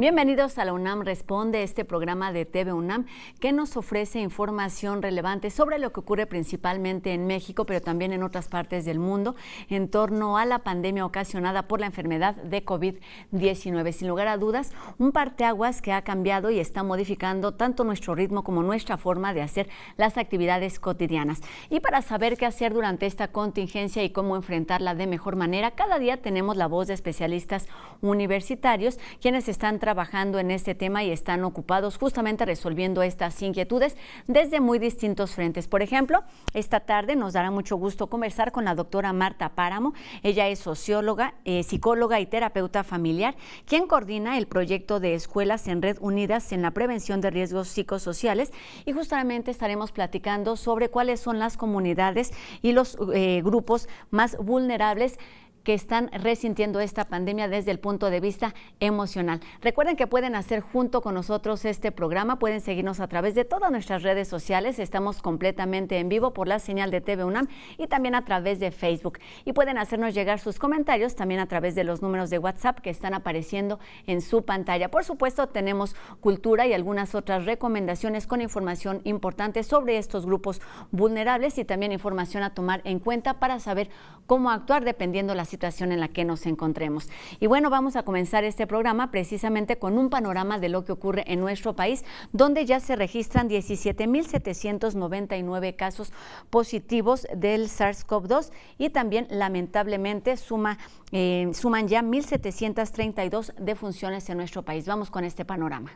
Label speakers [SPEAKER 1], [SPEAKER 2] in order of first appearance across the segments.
[SPEAKER 1] Bienvenidos a la UNAM Responde, este programa de TV UNAM que nos ofrece información relevante sobre lo que ocurre principalmente en México, pero también en otras partes del mundo, en torno a la pandemia ocasionada por la enfermedad de COVID-19. Sin lugar a dudas, un parteaguas que ha cambiado y está modificando tanto nuestro ritmo como nuestra forma de hacer las actividades cotidianas. Y para saber qué hacer durante esta contingencia y cómo enfrentarla de mejor manera, cada día tenemos la voz de especialistas universitarios quienes están trabajando en este tema y están ocupados justamente resolviendo estas inquietudes desde muy distintos frentes. Por ejemplo, esta tarde nos dará mucho gusto conversar con la doctora Marta Páramo. Ella es socióloga, psicóloga y terapeuta familiar, quien coordina el proyecto de Escuelas en Red Unidas en la prevención de riesgos psicosociales, y justamente estaremos platicando sobre cuáles son las comunidades y los grupos más vulnerables que están resintiendo esta pandemia desde el punto de vista emocional. Recuerden que pueden hacer junto con nosotros este programa, pueden seguirnos a través de todas nuestras redes sociales, estamos completamente en vivo por la señal de TV UNAM y también a través de Facebook. Y pueden hacernos llegar sus comentarios también a través de los números de WhatsApp que están apareciendo en su pantalla. Por supuesto, tenemos cultura y algunas otras recomendaciones con información importante sobre estos grupos vulnerables y también información a tomar en cuenta para saber cómo actuar dependiendo la situación en la que nos encontremos. Y bueno, vamos a comenzar este programa precisamente con un panorama de lo que ocurre en nuestro país, donde ya se registran 17,799 casos positivos del SARS-CoV-2 y también lamentablemente suman ya 1,732 defunciones en nuestro país. Vamos con este panorama.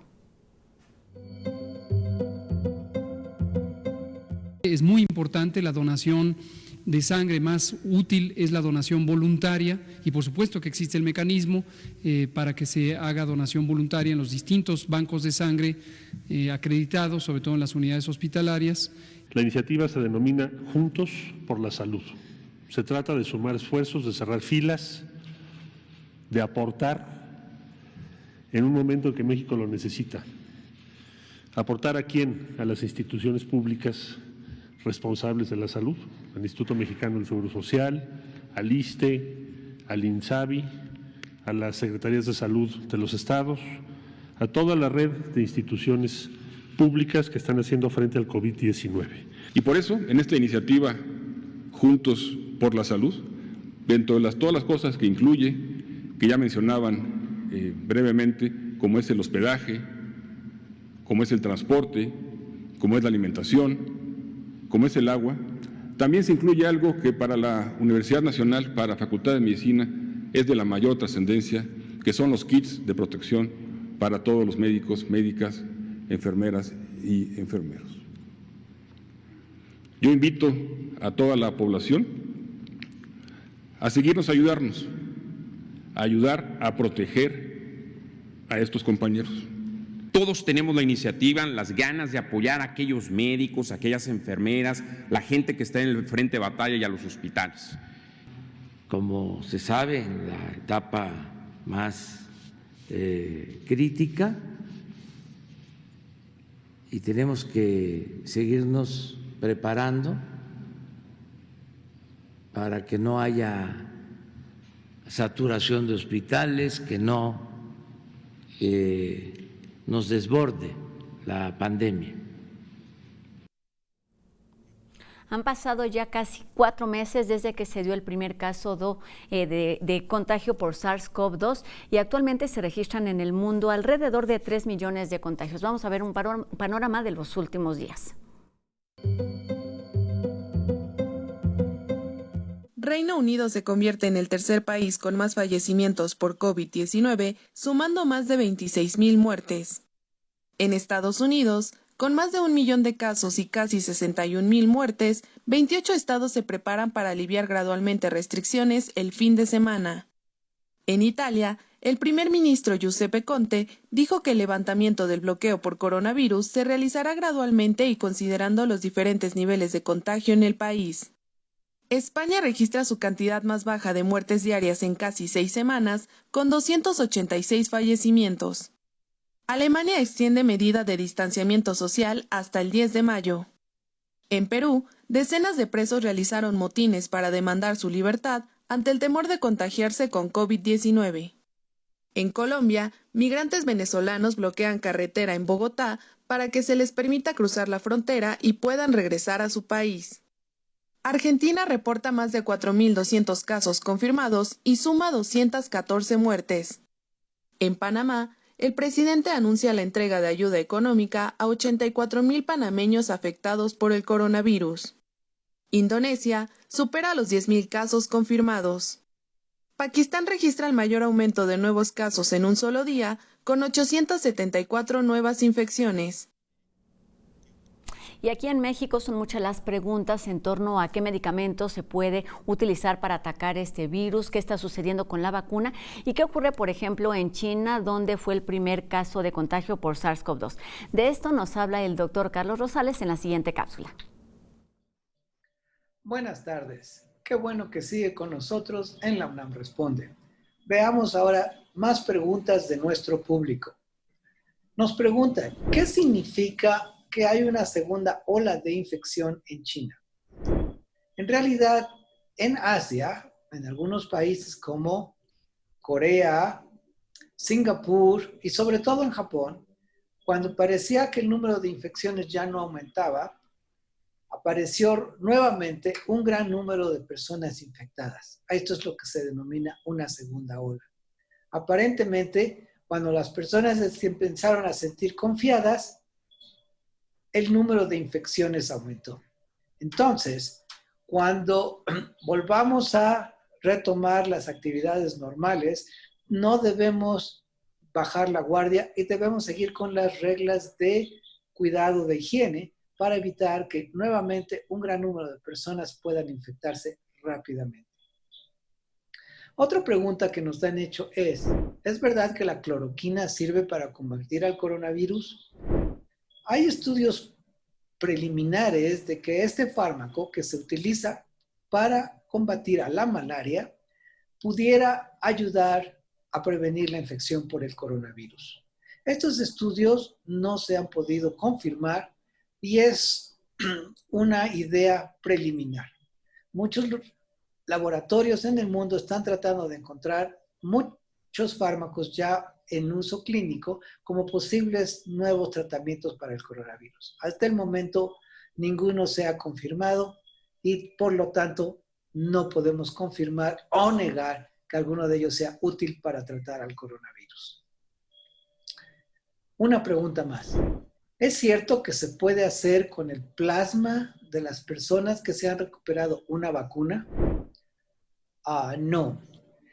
[SPEAKER 2] Es muy importante la donación de sangre. Más útil es la donación voluntaria y por supuesto que existe el mecanismo para que se haga donación voluntaria en los distintos bancos de sangre acreditados, sobre todo en las unidades hospitalarias.
[SPEAKER 3] La iniciativa se denomina Juntos por la Salud. Se trata de sumar esfuerzos, de cerrar filas, de aportar en un momento que México lo necesita. ¿Aportar a quién? A las instituciones públicas responsables de la salud, al Instituto Mexicano del Seguro Social, al ISSSTE, al INSABI, a las Secretarías de Salud de los estados, a toda la red de instituciones públicas que están haciendo frente al COVID-19.
[SPEAKER 4] Y por eso, en esta iniciativa Juntos por la Salud, dentro de todas las cosas que incluye, que ya mencionaban brevemente, como es el hospedaje, como es el transporte, como es la alimentación, como es el agua, también se incluye algo que para la Universidad Nacional, para la Facultad de Medicina, es de la mayor trascendencia, que son los kits de protección para todos los médicos, médicas, enfermeras y enfermeros. Yo invito a toda la población a seguirnos, a ayudar a proteger a estos compañeros.
[SPEAKER 5] Todos tenemos la iniciativa, las ganas de apoyar a aquellos médicos, a aquellas enfermeras, la gente que está en el frente de batalla y a los hospitales.
[SPEAKER 6] Como se sabe, en la etapa más crítica, y tenemos que seguirnos preparando para que no haya saturación de hospitales, que no nos desborde la pandemia.
[SPEAKER 1] Han pasado ya casi 4 meses desde que se dio el primer caso de contagio por SARS-CoV-2 y actualmente se registran en el mundo alrededor de 3 millones de contagios. Vamos a ver un panorama de los últimos días.
[SPEAKER 7] Reino Unido se convierte en el tercer país con más fallecimientos por COVID-19, sumando más de 26,000 muertes. En Estados Unidos, con más de 1 millón de casos y casi 61,000 muertes, 28 estados se preparan para aliviar gradualmente restricciones el fin de semana. En Italia, el primer ministro Giuseppe Conte dijo que el levantamiento del bloqueo por coronavirus se realizará gradualmente y considerando los diferentes niveles de contagio en el país. España registra su cantidad más baja de muertes diarias en casi 6 semanas, con 286 fallecimientos. Alemania extiende medida de distanciamiento social hasta el 10 de mayo. En Perú, decenas de presos realizaron motines para demandar su libertad ante el temor de contagiarse con COVID-19. En Colombia, migrantes venezolanos bloquean carretera en Bogotá para que se les permita cruzar la frontera y puedan regresar a su país. Argentina reporta más de 4.200 casos confirmados y suma 214 muertes. En Panamá, el presidente anuncia la entrega de ayuda económica a 84.000 panameños afectados por el coronavirus. Indonesia supera los 10.000 casos confirmados. Pakistán registra el mayor aumento de nuevos casos en un solo día, con 874 nuevas infecciones.
[SPEAKER 1] Y aquí en México son muchas las preguntas en torno a qué medicamentos se puede utilizar para atacar este virus, qué está sucediendo con la vacuna y qué ocurre, por ejemplo, en China, donde fue el primer caso de contagio por SARS-CoV-2. De esto nos habla el doctor Carlos Rosales en la siguiente cápsula.
[SPEAKER 8] Buenas tardes. Qué bueno que sigue con nosotros en La UNAM Responde. Veamos ahora más preguntas de nuestro público. Nos preguntan, ¿qué significa que hay una segunda ola de infección en China? En realidad, en Asia, en algunos países como Corea, Singapur y sobre todo en Japón, cuando parecía que el número de infecciones ya no aumentaba, apareció nuevamente un gran número de personas infectadas. Esto es lo que se denomina una segunda ola. Aparentemente, cuando las personas se empezaron a sentir confiadas, el número de infecciones aumentó. Entonces, cuando volvamos a retomar las actividades normales, no debemos bajar la guardia y debemos seguir con las reglas de cuidado de higiene para evitar que nuevamente un gran número de personas puedan infectarse rápidamente. Otra pregunta que nos han hecho ¿es verdad que la cloroquina sirve para combatir al coronavirus? Hay estudios preliminares de que este fármaco que se utiliza para combatir a la malaria pudiera ayudar a prevenir la infección por el coronavirus. Estos estudios no se han podido confirmar y es una idea preliminar. Muchos laboratorios en el mundo están tratando de encontrar muchos fármacos ya en uso clínico como posibles nuevos tratamientos para el coronavirus. Hasta el momento, ninguno se ha confirmado y por lo tanto no podemos confirmar o negar que alguno de ellos sea útil para tratar al coronavirus. Una pregunta más. ¿Es cierto que se puede hacer con el plasma de las personas que se han recuperado una vacuna? No,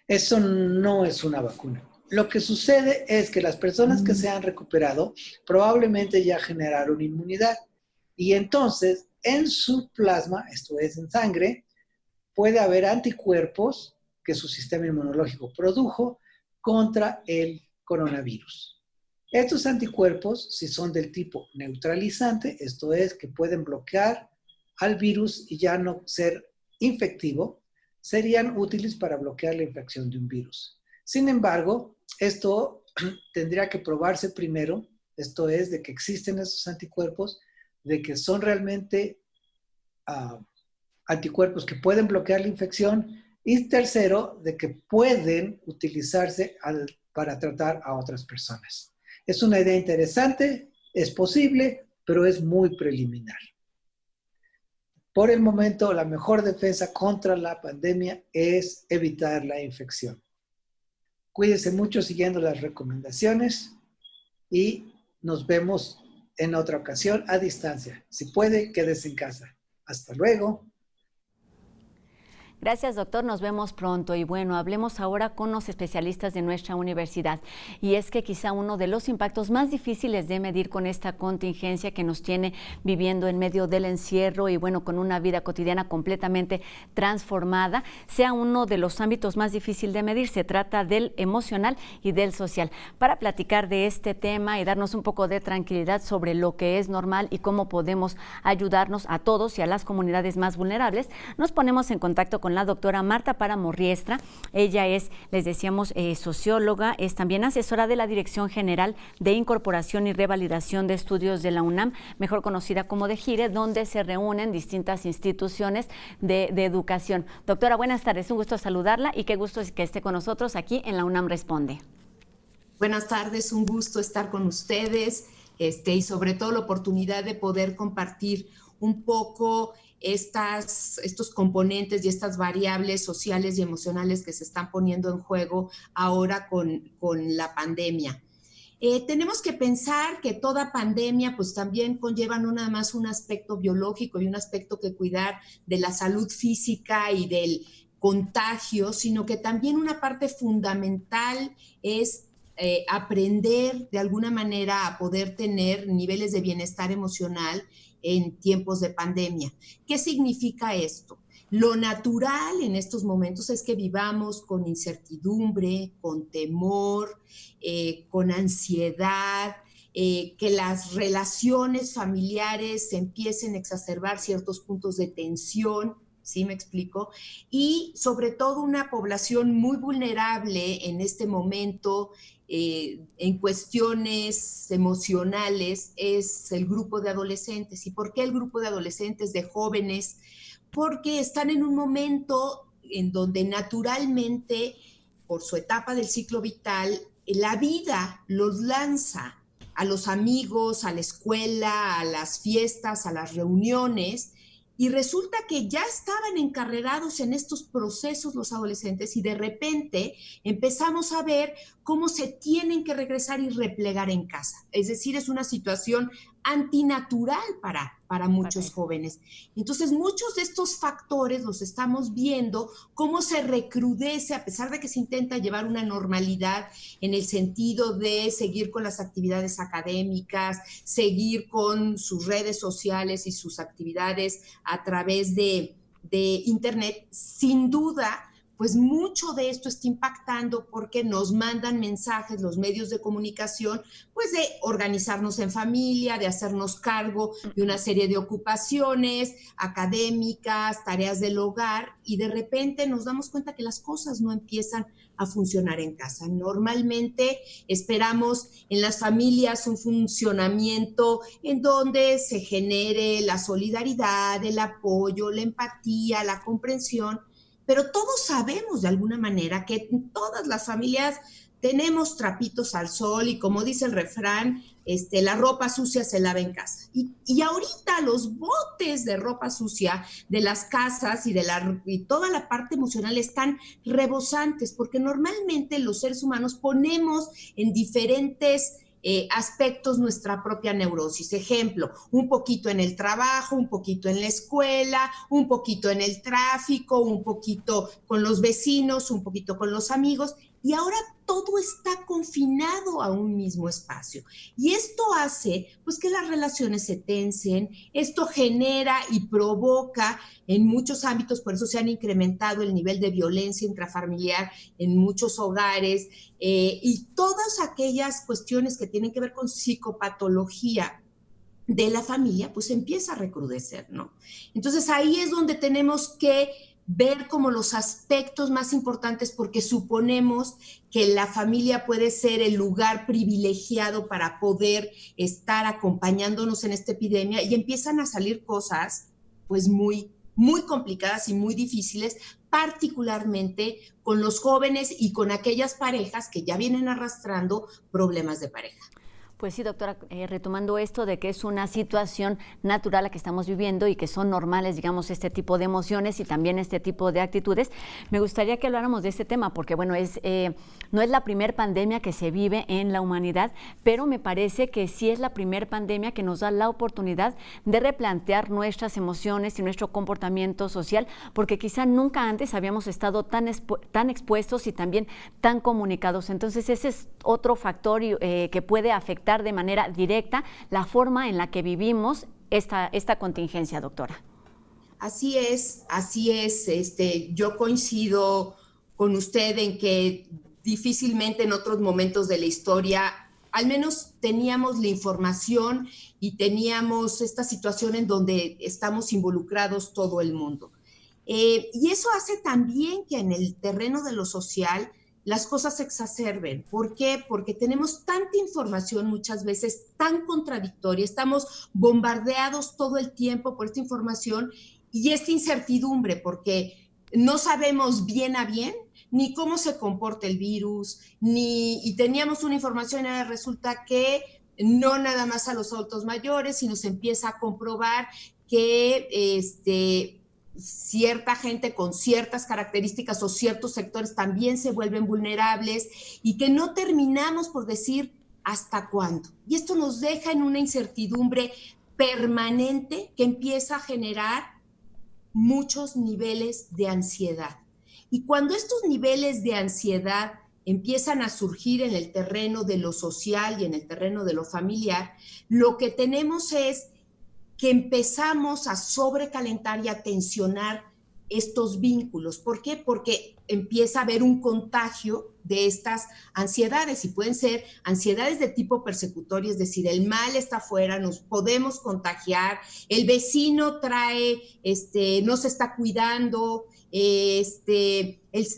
[SPEAKER 8] eso no es una vacuna. Lo que sucede es que las personas que se han recuperado probablemente ya generaron inmunidad y entonces en su plasma, esto es en sangre, puede haber anticuerpos que su sistema inmunológico produjo contra el coronavirus. Estos anticuerpos, si son del tipo neutralizante, esto es que pueden bloquear al virus y ya no ser infectivo, serían útiles para bloquear la infección de un virus. Sin embargo, esto tendría que probarse primero, esto es de que existen esos anticuerpos, de que son realmente anticuerpos que pueden bloquear la infección y tercero, de que pueden utilizarse para tratar a otras personas. Es una idea interesante, es posible, pero es muy preliminar. Por el momento, la mejor defensa contra la pandemia es evitar la infección. Cuídense mucho siguiendo las recomendaciones y nos vemos en otra ocasión a distancia. Si puede, quédese en casa. Hasta luego.
[SPEAKER 1] Gracias, doctor. Nos vemos pronto. Y bueno, hablemos ahora con los especialistas de nuestra universidad. Y es que quizá uno de los impactos más difíciles de medir con esta contingencia que nos tiene viviendo en medio del encierro y bueno, con una vida cotidiana completamente transformada, sea uno de los ámbitos más difíciles de medir. Se trata del emocional y del social. Para platicar de este tema y darnos un poco de tranquilidad sobre lo que es normal y cómo podemos ayudarnos a todos y a las comunidades más vulnerables, nos ponemos en contacto con la doctora Marta Páramo Riestra. Ella es, les decíamos, socióloga, es también asesora de la Dirección General de Incorporación y Revalidación de Estudios de la UNAM, mejor conocida como DEGIRE, donde se reúnen distintas instituciones de educación. Doctora, buenas tardes, un gusto saludarla y qué gusto es que esté con nosotros aquí en la UNAM Responde.
[SPEAKER 9] Buenas tardes, un gusto estar con ustedes y sobre todo la oportunidad de poder compartir un poco estos componentes y estas variables sociales y emocionales que se están poniendo en juego ahora con la pandemia. Tenemos que pensar que toda pandemia pues también conlleva no nada más un aspecto biológico y un aspecto que cuidar de la salud física y del contagio, sino que también una parte fundamental es aprender de alguna manera a poder tener niveles de bienestar emocional en tiempos de pandemia. ¿Qué significa esto? Lo natural en estos momentos es que vivamos con incertidumbre, con temor, con ansiedad, que las relaciones familiares se empiecen a exacerbar ciertos puntos de tensión, ¿sí me explico? Y sobre todo una población muy vulnerable en este momento en cuestiones emocionales es el grupo de adolescentes. ¿Y por qué el grupo de adolescentes, de jóvenes? Porque están en un momento en donde naturalmente, por su etapa del ciclo vital, la vida los lanza a los amigos, a la escuela, a las fiestas, a las reuniones, y resulta que ya estaban encarrerados en estos procesos los adolescentes y de repente empezamos a ver cómo se tienen que regresar y replegar en casa. Es decir, es una situación antinatural para muchos jóvenes. Entonces, muchos de estos factores los estamos viendo cómo se recrudece a pesar de que se intenta llevar una normalidad en el sentido de seguir con las actividades académicas, seguir con sus redes sociales y sus actividades a través de Internet. Sin duda, pues mucho de esto está impactando porque nos mandan mensajes los medios de comunicación, pues de organizarnos en familia, de hacernos cargo de una serie de ocupaciones académicas, tareas del hogar, y de repente nos damos cuenta que las cosas no empiezan a funcionar en casa. Normalmente esperamos en las familias un funcionamiento en donde se genere la solidaridad, el apoyo, la empatía, la comprensión, pero todos sabemos de alguna manera que en todas las familias tenemos trapitos al sol y como dice el refrán, la ropa sucia se lava en casa. Y ahorita los botes de ropa sucia de las casas y toda la parte emocional están rebosantes porque normalmente los seres humanos ponemos en diferentes aspectos nuestra propia neurosis. Ejemplo, un poquito en el trabajo, un poquito en la escuela, un poquito en el tráfico, un poquito con los vecinos, un poquito con los amigos, y ahora todo está confinado a un mismo espacio. Y esto hace pues que las relaciones se tensen, esto genera y provoca en muchos ámbitos, por eso se han incrementado el nivel de violencia intrafamiliar en muchos hogares, y todas aquellas cuestiones que tienen que ver con psicopatología de la familia, pues empieza a recrudecer, ¿no? Entonces ahí es donde tenemos que ver como los aspectos más importantes porque suponemos que la familia puede ser el lugar privilegiado para poder estar acompañándonos en esta epidemia y empiezan a salir cosas pues muy, muy complicadas y muy difíciles, particularmente con los jóvenes y con aquellas parejas que ya vienen arrastrando problemas de pareja.
[SPEAKER 1] Pues sí, doctora, retomando esto de que es una situación natural la que estamos viviendo y que son normales, digamos, este tipo de emociones y también este tipo de actitudes, me gustaría que habláramos de este tema porque, bueno, no es la primer pandemia que se vive en la humanidad, pero me parece que sí es la primer pandemia que nos da la oportunidad de replantear nuestras emociones y nuestro comportamiento social, porque quizá nunca antes habíamos estado tan expuestos y también tan comunicados. Entonces, ese es otro factor que puede afectar de manera directa la forma en la que vivimos esta contingencia, doctora.
[SPEAKER 9] Así es. Yo coincido con usted en que difícilmente en otros momentos de la historia, al menos teníamos la información y teníamos esta situación en donde estamos involucrados todo el mundo. Y eso hace también que en el terreno de lo social las cosas se exacerben. ¿Por qué? Porque tenemos tanta información muchas veces tan contradictoria, estamos bombardeados todo el tiempo por esta información y esta incertidumbre, porque no sabemos bien a bien ni cómo se comporta el virus, y teníamos una información y ahora resulta que no nada más a los adultos mayores, sino se empieza a comprobar que cierta gente con ciertas características o ciertos sectores también se vuelven vulnerables y que no terminamos por decir hasta cuándo. Y esto nos deja en una incertidumbre permanente que empieza a generar muchos niveles de ansiedad. Y cuando estos niveles de ansiedad empiezan a surgir en el terreno de lo social y en el terreno de lo familiar, lo que tenemos es que empezamos a sobrecalentar y a tensionar estos vínculos. ¿Por qué? Porque empieza a haber un contagio de estas ansiedades y pueden ser ansiedades de tipo persecutorio, es decir, el mal está afuera, nos podemos contagiar, el vecino trae, no se está cuidando,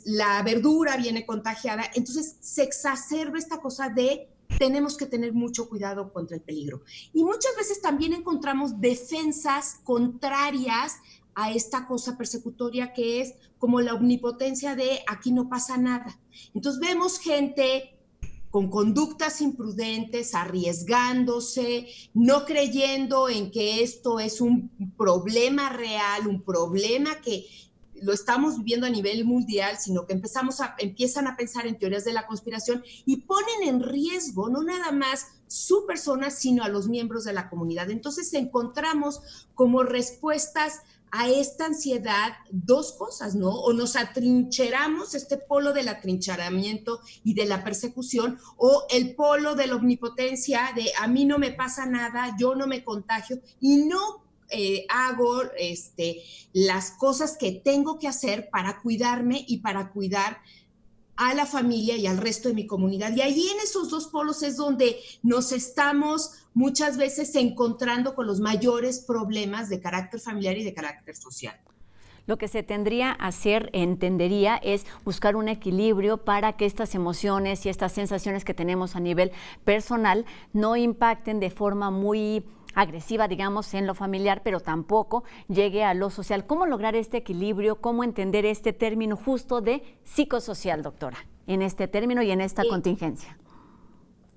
[SPEAKER 9] la verdura viene contagiada. Entonces se exacerba esta cosa de tenemos que tener mucho cuidado contra el peligro. Y muchas veces también encontramos defensas contrarias a esta cosa persecutoria que es como la omnipotencia de aquí no pasa nada. Entonces vemos gente con conductas imprudentes, arriesgándose, no creyendo en que esto es un problema real, un problema que lo estamos viviendo a nivel mundial, sino que empiezan a pensar en teorías de la conspiración y ponen en riesgo no nada más su persona, sino a los miembros de la comunidad. Entonces encontramos como respuestas a esta ansiedad dos cosas, ¿no? O nos atrincheramos, este polo del atrincheramiento y de la persecución, o el polo de la omnipotencia, de a mí no me pasa nada, yo no me contagio y no hago las cosas que tengo que hacer para cuidarme y para cuidar a la familia y al resto de mi comunidad. Y ahí en esos dos polos es donde nos estamos muchas veces encontrando con los mayores problemas de carácter familiar y de carácter social.
[SPEAKER 1] Lo que se tendría a hacer, entendería, es buscar un equilibrio para que estas emociones y estas sensaciones que tenemos a nivel personal no impacten de forma muy agresiva, digamos, en lo familiar, pero tampoco llegue a lo social. ¿Cómo lograr este equilibrio? ¿Cómo entender este término justo de psicosocial, doctora, en este término y en esta contingencia?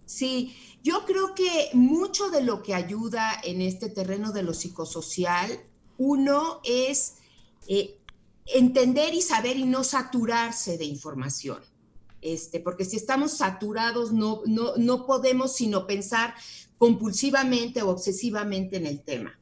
[SPEAKER 9] Sí, yo creo que mucho de lo que ayuda en este terreno de lo psicosocial, uno es entender y saber y no saturarse de información. Porque si estamos saturados no podemos sino pensar compulsivamente o obsesivamente en el tema.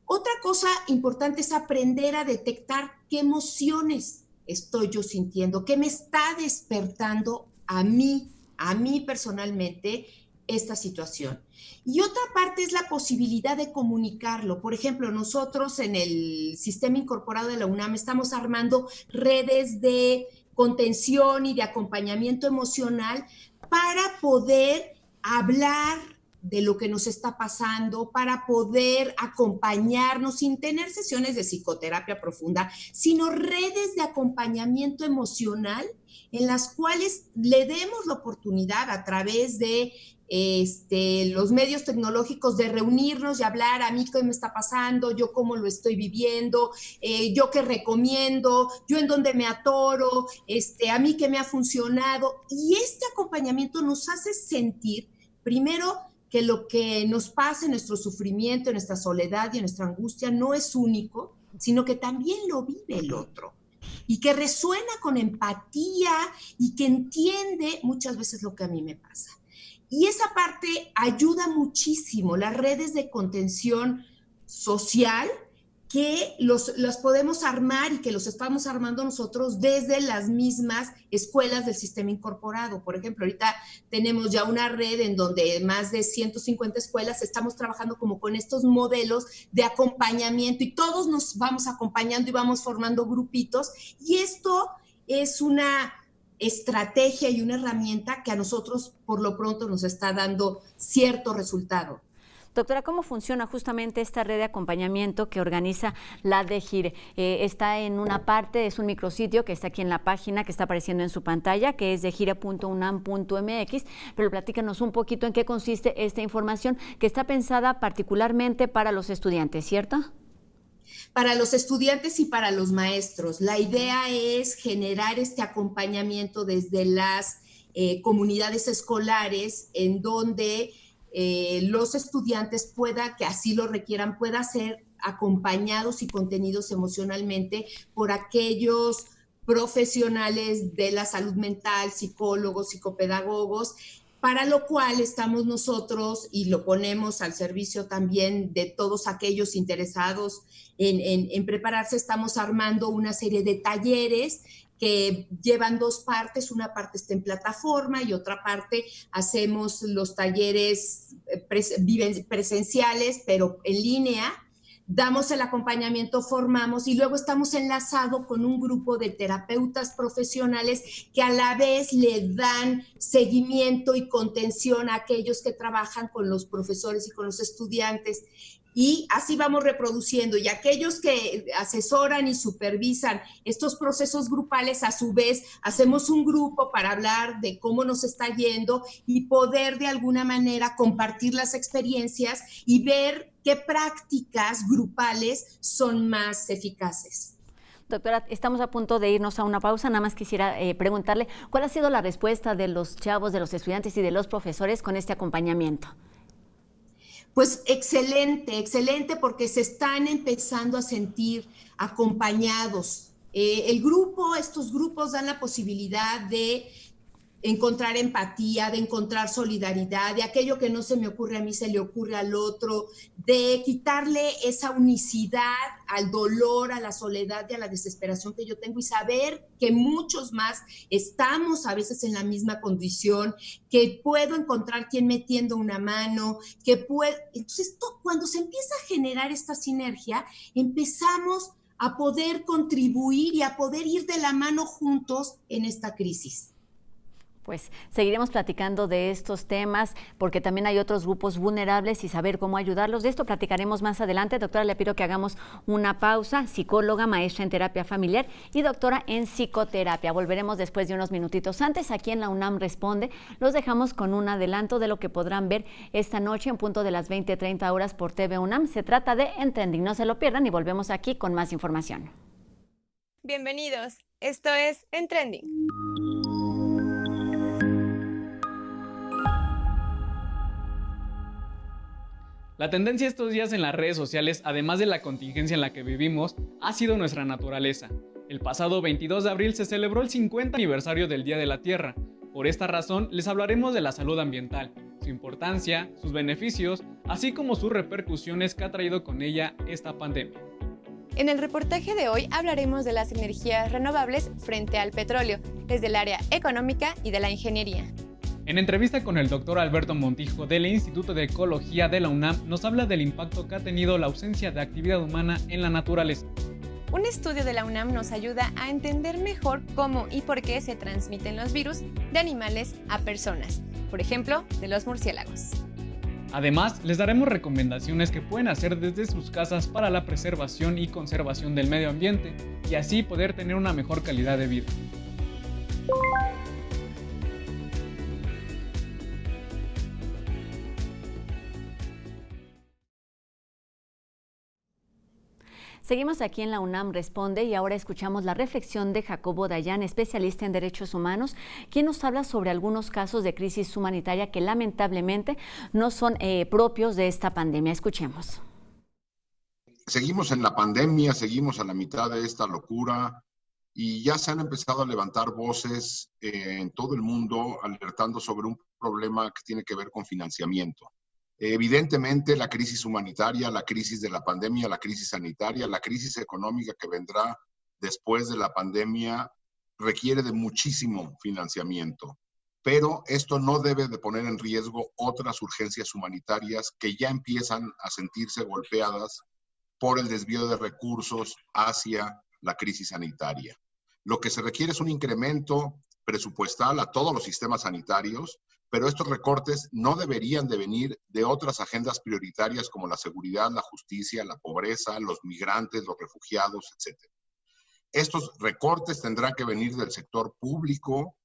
[SPEAKER 9] Otra cosa importante es aprender a detectar qué emociones estoy yo sintiendo, qué me está despertando a mí personalmente esta situación. Y otra parte es la posibilidad de comunicarlo. Por ejemplo, nosotros en el Sistema Incorporado de la UNAM estamos armando redes de contención y de acompañamiento emocional para poder hablar de lo que nos está pasando, para poder acompañarnos sin tener sesiones de psicoterapia profunda, sino redes de acompañamiento emocional en las cuales le demos la oportunidad a través de los medios tecnológicos de reunirnos y hablar a mí qué me está pasando, yo cómo lo estoy viviendo, yo qué recomiendo, yo en dónde me atoro, a mí qué me ha funcionado. Y este acompañamiento nos hace sentir, primero, que lo que nos pasa en nuestro sufrimiento, en nuestra soledad y en nuestra angustia no es único, sino que también lo vive el otro y que resuena con empatía y que entiende muchas veces lo que a mí me pasa. Y esa parte ayuda muchísimo, las redes de contención social que las podemos armar y que los estamos armando nosotros desde las mismas escuelas del Sistema Incorporado. Por ejemplo, ahorita tenemos ya una red en donde más de 150 escuelas estamos trabajando como con estos modelos de acompañamiento y todos nos vamos acompañando y vamos formando grupitos. Y esto es una estrategia y una herramienta que a nosotros por lo pronto nos está dando cierto resultado.
[SPEAKER 1] Doctora, ¿cómo funciona justamente esta red de acompañamiento que organiza la DEGIRE? Está en una parte, es un micrositio que está aquí en la página que está apareciendo en su pantalla, que es degire.unam.mx, pero platícanos un poquito en qué consiste esta información que está pensada particularmente para los estudiantes, ¿cierto?
[SPEAKER 9] para los estudiantes y para los maestros. La idea es generar este acompañamiento desde las comunidades escolares en donde los estudiantes que así lo requieran, puedan ser acompañados y contenidos emocionalmente por aquellos profesionales de la salud mental, psicólogos, psicopedagogos, para lo cual estamos nosotros y lo ponemos al servicio también de todos aquellos interesados en prepararse. Estamos armando una serie de talleres que llevan dos partes, una parte está en plataforma y otra parte hacemos los talleres presenciales, pero en línea. Damos el acompañamiento, formamos y luego estamos enlazados con un grupo de terapeutas profesionales que a la vez le dan seguimiento y contención a aquellos que trabajan con los profesores y con los estudiantes. Y así vamos reproduciendo. Y aquellos que asesoran y supervisan estos procesos grupales, a su vez, hacemos un grupo para hablar de cómo nos está yendo y poder de alguna manera compartir las experiencias y ver qué prácticas grupales son más eficaces.
[SPEAKER 1] Doctora, estamos a punto de irnos a una pausa. Nada más quisiera preguntarle, ¿cuál ha sido la respuesta de los chavos, de los estudiantes y de los profesores con este acompañamiento?
[SPEAKER 9] Pues excelente, excelente, porque se están empezando a sentir acompañados. Estos grupos dan la posibilidad de encontrar empatía, de encontrar solidaridad, de aquello que no se me ocurre a mí se le ocurre al otro, de quitarle esa unicidad al dolor, a la soledad y a la desesperación que yo tengo y saber que muchos más estamos a veces en la misma condición, que puedo encontrar quien me tienda una mano, Entonces, cuando se empieza a generar esta sinergia, empezamos a poder contribuir y a poder ir de la mano juntos en esta crisis.
[SPEAKER 1] Pues seguiremos platicando de estos temas porque también hay otros grupos vulnerables y saber cómo ayudarlos. De esto platicaremos más adelante. Doctora, le pido que hagamos una pausa. Psicóloga, maestra en terapia familiar y doctora en psicoterapia. Volveremos después de unos minutitos. Antes, aquí en la UNAM Responde, los dejamos con un adelanto de lo que podrán ver esta noche en punto de las 20:30 horas por TV UNAM. Se trata de En Trending. No se lo pierdan y volvemos aquí con más información.
[SPEAKER 10] Bienvenidos. Esto es En Trending.
[SPEAKER 11] La tendencia estos días en las redes sociales, además de la contingencia en la que vivimos, ha sido nuestra naturaleza. El pasado 22 de abril se celebró el 50 aniversario del Día de la Tierra. Por esta razón, les hablaremos de la salud ambiental, su importancia, sus beneficios, así como sus repercusiones que ha traído con ella esta pandemia.
[SPEAKER 10] En el reportaje de hoy hablaremos de las energías renovables frente al petróleo, desde el área económica y de la ingeniería.
[SPEAKER 11] En entrevista con el doctor Alberto Montijo del Instituto de Ecología de la UNAM, nos habla del impacto que ha tenido la ausencia de actividad humana en la naturaleza.
[SPEAKER 10] Un estudio de la UNAM nos ayuda a entender mejor cómo y por qué se transmiten los virus de animales a personas, por ejemplo, de los murciélagos.
[SPEAKER 11] Además, les daremos recomendaciones que pueden hacer desde sus casas para la preservación y conservación del medio ambiente y así poder tener una mejor calidad de vida.
[SPEAKER 1] Seguimos aquí en la UNAM Responde y ahora escuchamos la reflexión de Jacobo Dayan, especialista en derechos humanos, quien nos habla sobre algunos casos de crisis humanitaria que lamentablemente no son propios de esta pandemia. Escuchemos.
[SPEAKER 12] Seguimos en la pandemia, seguimos a la mitad de esta locura y ya se han empezado a levantar voces en todo el mundo alertando sobre un problema que tiene que ver con financiamiento. Evidentemente, la crisis humanitaria, la crisis de la pandemia, la crisis sanitaria, la crisis económica que vendrá después de la pandemia requiere de muchísimo financiamiento. Pero esto no debe de poner en riesgo otras urgencias humanitarias que ya empiezan a sentirse golpeadas por el desvío de recursos hacia la crisis sanitaria. Lo que se requiere es un incremento presupuestal a todos los sistemas sanitarios, pero estos recortes no deberían de venir de otras agendas prioritarias como la seguridad, la justicia, la pobreza, los migrantes, los refugiados, etc. Estos recortes tendrán que venir del sector público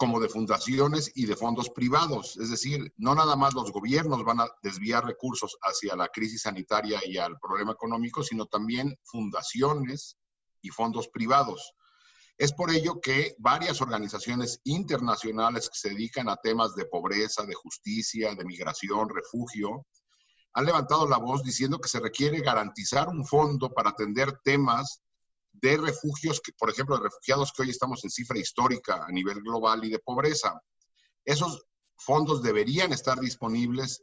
[SPEAKER 12] como de fundaciones y de fondos privados. Es decir, no nada más los gobiernos van a desviar recursos hacia la crisis sanitaria y al problema económico, sino también fundaciones y fondos privados. Es por ello que varias organizaciones internacionales que se dedican a temas de pobreza, de justicia, de migración, refugio, han levantado la voz diciendo que se requiere garantizar un fondo para atender temas de refugios, por ejemplo, de refugiados que hoy estamos en cifra histórica a nivel global y de pobreza. Esos fondos deberían estar disponibles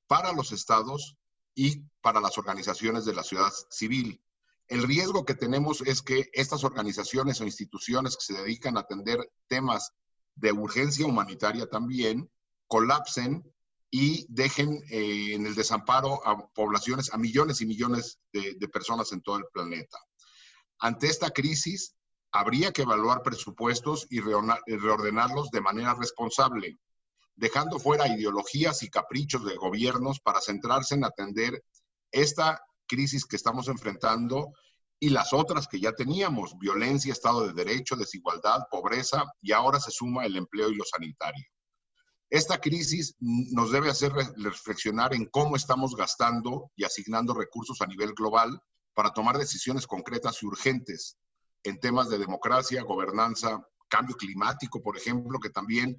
[SPEAKER 12] para los estados y para las organizaciones de la sociedad civil. El riesgo que tenemos es que estas organizaciones o instituciones que se dedican a atender temas de urgencia humanitaria también colapsen y dejen en el desamparo a poblaciones, a millones y millones de personas en todo el planeta. Ante esta crisis, habría que evaluar presupuestos y reordenarlos de manera responsable, dejando fuera ideologías y caprichos de gobiernos para centrarse en atender esta crisis que estamos enfrentando y las otras que ya teníamos: violencia, Estado de Derecho, desigualdad, pobreza, y ahora se suma el empleo y lo sanitario. Esta crisis nos debe hacer reflexionar en cómo estamos gastando y asignando recursos a nivel global para tomar decisiones concretas y urgentes en temas de democracia, gobernanza, cambio climático, por ejemplo, que también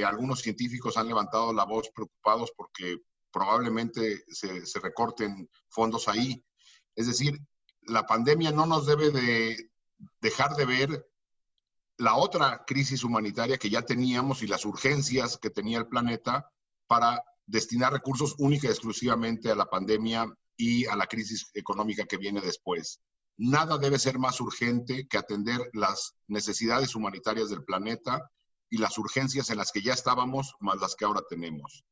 [SPEAKER 12] algunos científicos han levantado la voz preocupados porque probablemente se recorten fondos ahí. Es decir, la pandemia no nos debe de dejar de ver la otra crisis humanitaria que ya teníamos y las urgencias que tenía el planeta para destinar recursos única y exclusivamente a la pandemia y a la crisis económica que viene después. Nada debe ser más urgente que atender las necesidades humanitarias del planeta y las urgencias en las que ya estábamos, más las que ahora tenemos.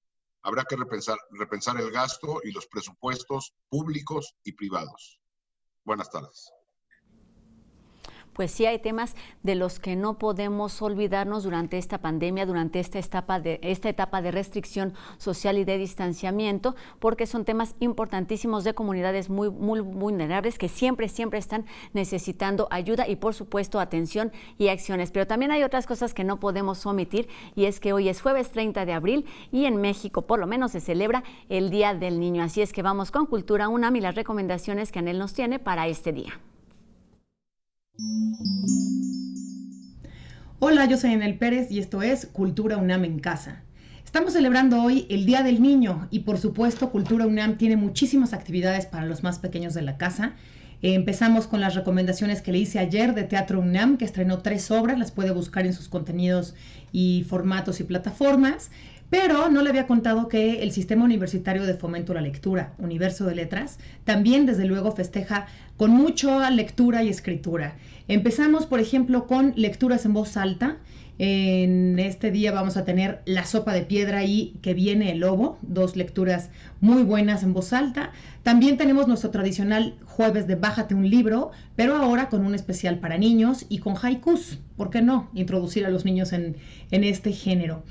[SPEAKER 12] Habrá que repensar el gasto y los presupuestos públicos y privados. Buenas tardes.
[SPEAKER 1] Pues sí, hay temas de los que no podemos olvidarnos durante esta pandemia, durante esta etapa de restricción social y de distanciamiento, porque son temas importantísimos de comunidades muy vulnerables que siempre están necesitando ayuda y, por supuesto, atención y acciones. Pero también hay otras cosas que no podemos omitir, y es que hoy es jueves 30 de abril y en México, por lo menos, se celebra el Día del Niño. Así es que vamos con Cultura UNAM y las recomendaciones que Anel nos tiene para este día.
[SPEAKER 13] Hola, yo soy Anel Pérez y esto es Cultura UNAM en Casa. Estamos celebrando hoy el Día del Niño y, por supuesto, Cultura UNAM tiene muchísimas actividades para los más pequeños de la casa. Empezamos con las recomendaciones que le hice ayer de Teatro UNAM, que estrenó 3 obras, las puede buscar en sus contenidos y formatos y plataformas. Pero no le había contado que el Sistema Universitario de Fomento a la Lectura, Universo de Letras, también desde luego festeja con mucha lectura y escritura. Empezamos, por ejemplo, con lecturas en voz alta. En este día vamos a tener La Sopa de Piedra y Que Viene el Lobo, 2 lecturas muy buenas en voz alta. También tenemos nuestro tradicional jueves de Bájate un libro, pero ahora con un especial para niños y con haikus. ¿Por qué no introducir a los niños en este género?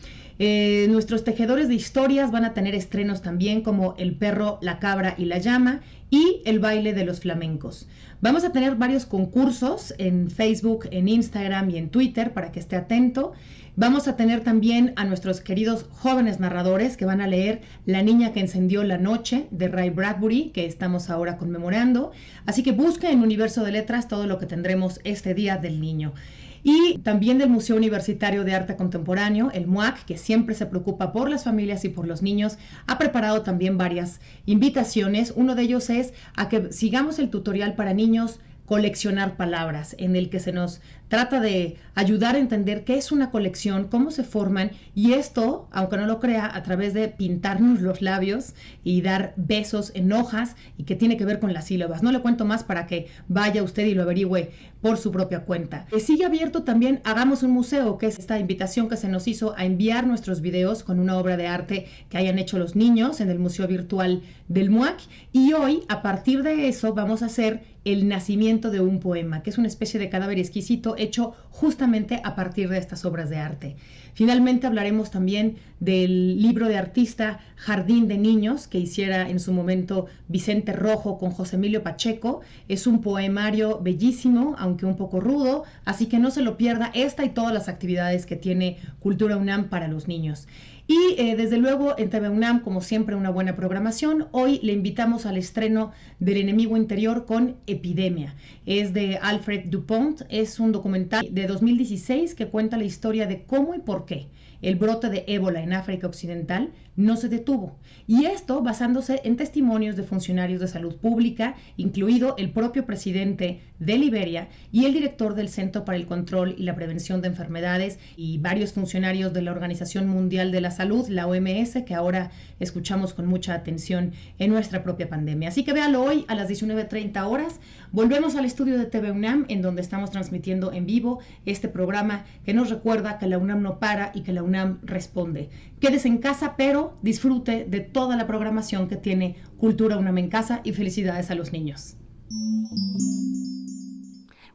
[SPEAKER 13] Nuestros tejedores de historias van a tener estrenos también, como El perro, la cabra y la llama y El baile de los flamencos. Vamos a tener varios concursos en Facebook, en Instagram y en Twitter para que esté atento. Vamos a tener también a nuestros queridos jóvenes narradores que van a leer La niña que encendió la noche de Ray Bradbury, que estamos ahora conmemorando. Así que busca en Universo de Letras todo lo que tendremos este Día del Niño. Y también del Museo Universitario de Arte Contemporáneo, el MUAC, que siempre se preocupa por las familias y por los niños, ha preparado también varias invitaciones. Uno de ellos es a que sigamos el tutorial para niños Coleccionar Palabras, en el que se nos trata de ayudar a entender qué es una colección, cómo se forman, y esto, aunque no lo crea, a través de pintarnos los labios y dar besos en hojas, y que tiene que ver con las sílabas. No le cuento más para que vaya usted y lo averigüe por su propia cuenta. Sigue abierto también Hagamos un Museo, que es esta invitación que se nos hizo a enviar nuestros videos con una obra de arte que hayan hecho los niños en el Museo Virtual del MUAC, y hoy, a partir de eso, vamos a hacer El nacimiento de un poema, que es una especie de cadáver exquisito hecho justamente a partir de estas obras de arte. Finalmente hablaremos también del libro de artista Jardín de Niños, que hiciera en su momento Vicente Rojo con José Emilio Pacheco. Es un poemario bellísimo, aunque un poco rudo, así que no se lo pierda, esta y todas las actividades que tiene Cultura UNAM para los niños. Y desde luego en TV UNAM, como siempre, una buena programación. Hoy le invitamos al estreno del Enemigo Interior con Epidemia. Es de Alfred Dupont, es un documental de 2016 que cuenta la historia de cómo y por qué el brote de ébola en África Occidental no se detuvo. Y esto basándose en testimonios de funcionarios de salud pública, incluido el propio presidente de Liberia y el director del Centro para el Control y la Prevención de Enfermedades y varios funcionarios de la Organización Mundial de la Salud, la OMS, que ahora escuchamos con mucha atención en nuestra propia pandemia. Así que véalo hoy a las 19:30 horas. Volvemos al estudio de TV UNAM, en donde estamos transmitiendo en vivo este programa que nos recuerda que la UNAM no para y que la UNAM responde. Quédese en casa, pero disfrute de toda la programación que tiene Cultura UNAM en casa y felicidades a los niños.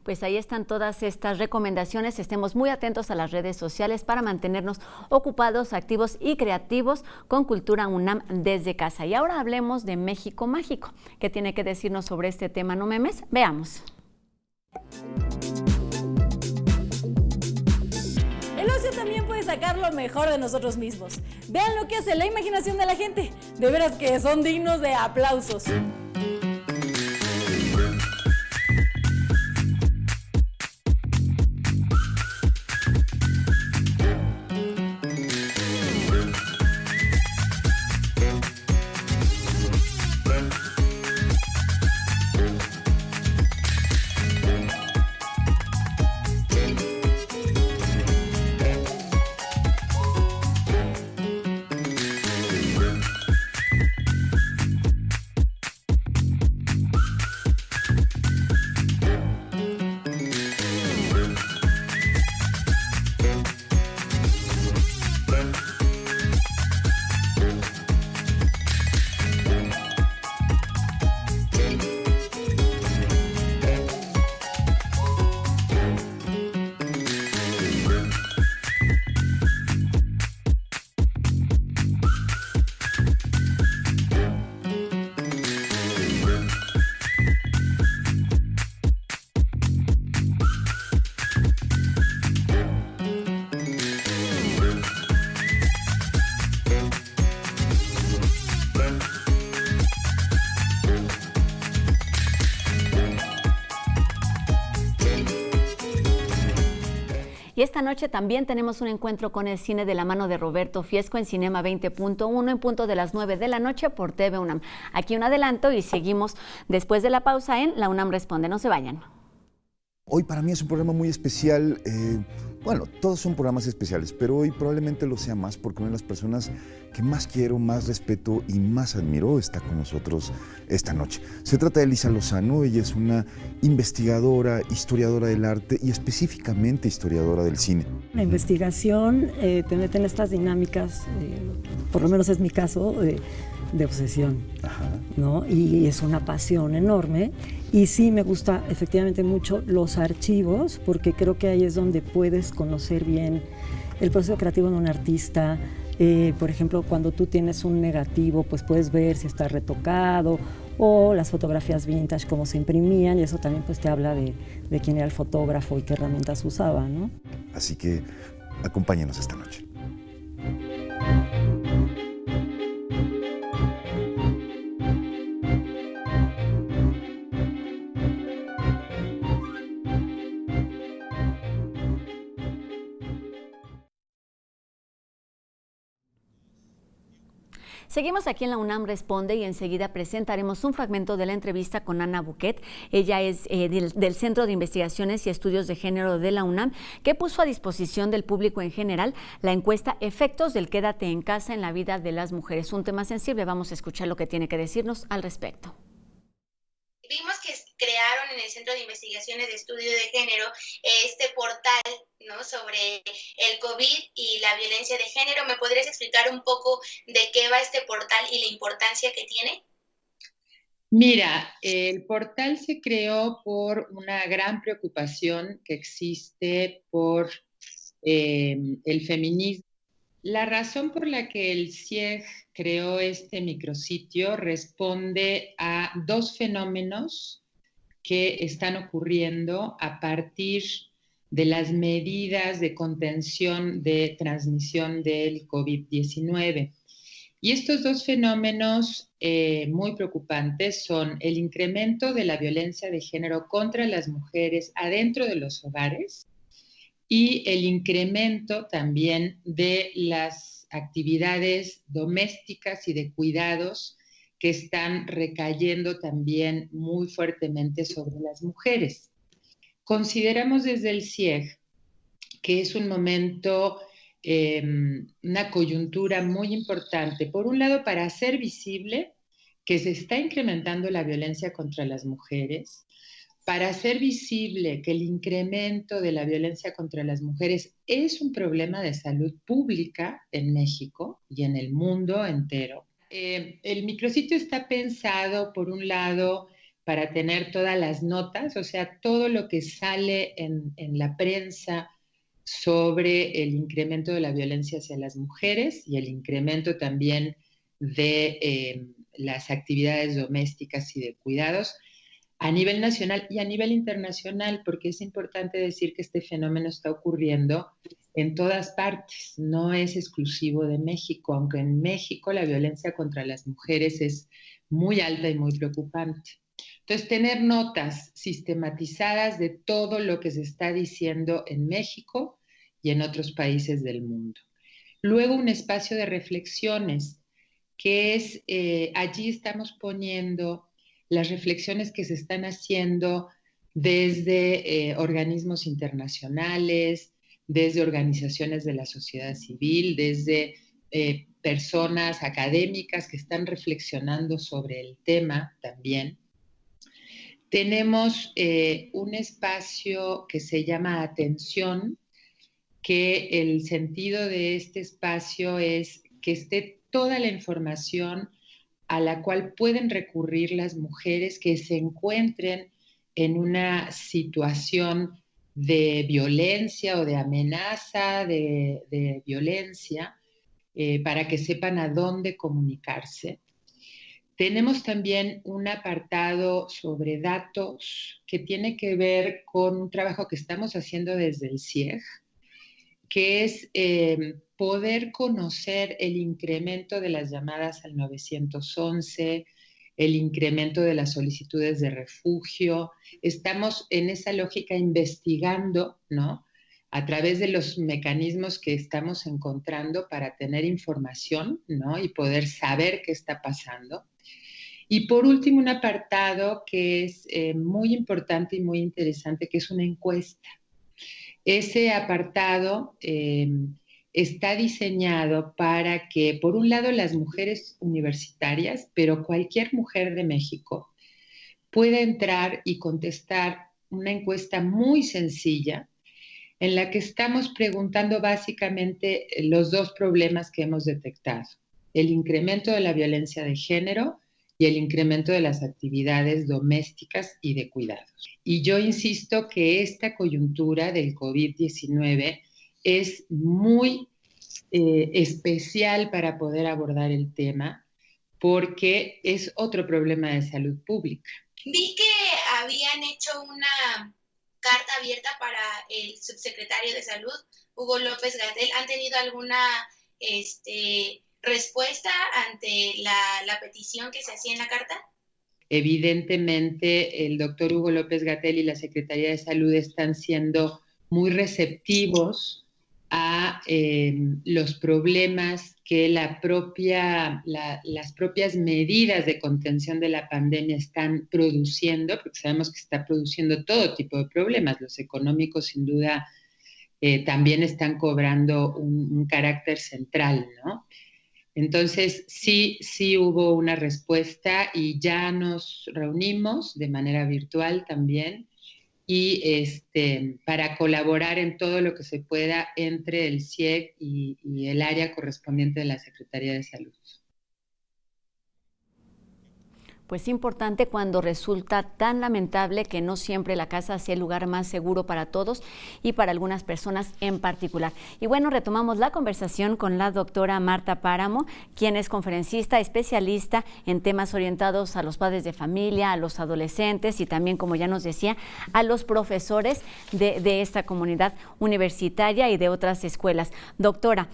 [SPEAKER 1] Pues ahí están todas estas recomendaciones. Estemos muy atentos a las redes sociales para mantenernos ocupados, activos y creativos con Cultura UNAM desde casa. Y ahora hablemos de México Mágico. ¿Qué tiene que decirnos sobre este tema, no memes? Veamos.
[SPEAKER 14] El ocio también puede sacar lo mejor de nosotros mismos. Vean lo que hace la imaginación de la gente. De veras que son dignos de aplausos.
[SPEAKER 1] Y esta noche también tenemos un encuentro con el cine de la mano de Roberto Fiesco en Cinema 20.1 en punto de las 9 de la noche por TV UNAM. Aquí un adelanto y seguimos después de la pausa en La UNAM Responde. No se vayan.
[SPEAKER 15] Hoy para mí es un programa muy especial. Bueno, todos son programas especiales, pero hoy probablemente lo sea más porque una de las personas que más quiero, más respeto y más admiro está con nosotros esta noche. Se trata de Elisa Lozano. Ella es una investigadora, historiadora del arte y específicamente historiadora del cine.
[SPEAKER 16] La investigación te mete en estas dinámicas, por lo menos es mi caso, de obsesión, ¿no? Y es una pasión enorme. Y sí me gusta efectivamente mucho los archivos, porque creo que ahí es donde puedes conocer bien el proceso creativo de un artista. Por ejemplo, cuando tú tienes un negativo, pues puedes ver si está retocado, o las fotografías vintage, cómo se imprimían, y eso también pues te habla de quién era el fotógrafo y qué herramientas usaba, ¿no?
[SPEAKER 15] Así que acompáñenos esta noche.
[SPEAKER 1] Seguimos aquí en la UNAM Responde y enseguida presentaremos un fragmento de la entrevista con Ana Buquet. Ella es del Centro de Investigaciones y Estudios de Género de la UNAM, que puso a disposición del público en general la encuesta Efectos del Quédate en Casa en la vida de las mujeres. Un tema sensible, vamos a escuchar lo que tiene que decirnos al respecto.
[SPEAKER 17] Vimos que crearon en el Centro de Investigaciones de Estudio de Género este portal, ¿no?, sobre el COVID y la violencia de género. ¿Me podrías explicar un poco de qué va este portal y la importancia que tiene?
[SPEAKER 18] Mira, el portal se creó por una gran preocupación que existe por el feminismo. La razón por la que el CIEG creó este micrositio responde a dos fenómenos que están ocurriendo a partir de las medidas de contención de transmisión del COVID-19. Y estos dos fenómenos muy preocupantes son el incremento de la violencia de género contra las mujeres adentro de los hogares y el incremento también de las actividades domésticas y de cuidados que están recayendo también muy fuertemente sobre las mujeres. Consideramos desde el CIEG que es un momento, una coyuntura muy importante, por un lado para hacer visible que se está incrementando la violencia contra las mujeres, para hacer visible que el incremento de la violencia contra las mujeres es un problema de salud pública en México y en el mundo entero. El micrositio está pensado, por un lado, para tener todas las notas, o sea, todo lo que sale en la prensa sobre el incremento de la violencia hacia las mujeres y el incremento también de las actividades domésticas y de cuidados a nivel nacional y a nivel internacional, porque es importante decir que este fenómeno está ocurriendo en todas partes, no es exclusivo de México, aunque en México la violencia contra las mujeres es muy alta y muy preocupante. Entonces, tener notas sistematizadas de todo lo que se está diciendo en México y en otros países del mundo. Luego, un espacio de reflexiones, que es, allí estamos poniendo las reflexiones que se están haciendo desde organismos internacionales, desde organizaciones de la sociedad civil, desde personas académicas que están reflexionando sobre el tema también. Tenemos un espacio que se llama Atención, que el sentido de este espacio es que esté toda la información a la cual pueden recurrir las mujeres que se encuentren en una situación de violencia o de amenaza de violencia, para que sepan a dónde comunicarse. Tenemos también un apartado sobre datos que tiene que ver con un trabajo que estamos haciendo desde el CIEG, que es poder conocer el incremento de las llamadas al 911, el incremento de las solicitudes de refugio. Estamos en esa lógica investigando, ¿no?, a través de los mecanismos que estamos encontrando para tener información, ¿no?, y poder saber qué está pasando. Y por último, un apartado que es muy importante y muy interesante, que es una encuesta. Ese apartado está diseñado para que, por un lado, las mujeres universitarias, pero cualquier mujer de México, pueda entrar y contestar una encuesta muy sencilla en la que estamos preguntando básicamente los dos problemas que hemos detectado: el incremento de la violencia de género y el incremento de las actividades domésticas y de cuidados. Y yo insisto que esta coyuntura del COVID-19 es muy especial para poder abordar el tema, porque es otro problema de salud pública.
[SPEAKER 17] Vi que habían hecho una carta abierta para el subsecretario de Salud, Hugo López-Gatell. ¿Han tenido alguna respuesta ante la petición que se hacía en la carta?
[SPEAKER 18] Evidentemente, el doctor Hugo López-Gatell y la Secretaría de Salud están siendo muy receptivos a los problemas que las propias medidas de contención de la pandemia están produciendo, porque sabemos que está produciendo todo tipo de problemas. Los económicos, sin duda, también están cobrando un carácter central, ¿no? Entonces, sí hubo una respuesta y ya nos reunimos de manera virtual también y para colaborar en todo lo que se pueda entre el CIEG y el área correspondiente de la Secretaría de Salud.
[SPEAKER 1] Pues importante cuando resulta tan lamentable que no siempre la casa sea el lugar más seguro para todos y para algunas personas en particular. Y bueno, retomamos la conversación con la doctora Marta Páramo, quien es conferencista, especialista en temas orientados a los padres de familia, a los adolescentes y también, como ya nos decía, a los profesores de esta comunidad universitaria y de otras escuelas. Doctora,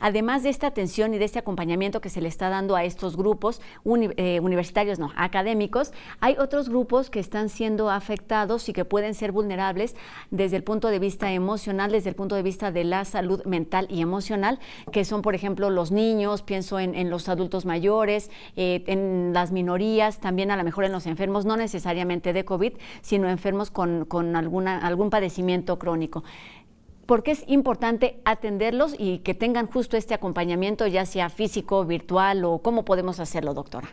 [SPEAKER 1] además de esta atención y de este acompañamiento que se le está dando a estos grupos universitarios, académicos, hay otros grupos que están siendo afectados y que pueden ser vulnerables desde el punto de vista emocional, desde el punto de vista de la salud mental y emocional, que son, por ejemplo, los niños, pienso en los adultos mayores, en las minorías, también a lo mejor en los enfermos, no necesariamente de COVID, sino enfermos con algún padecimiento crónico. ¿Por qué es importante atenderlos y que tengan justo este acompañamiento, ya sea físico, virtual, o cómo podemos hacerlo, doctora?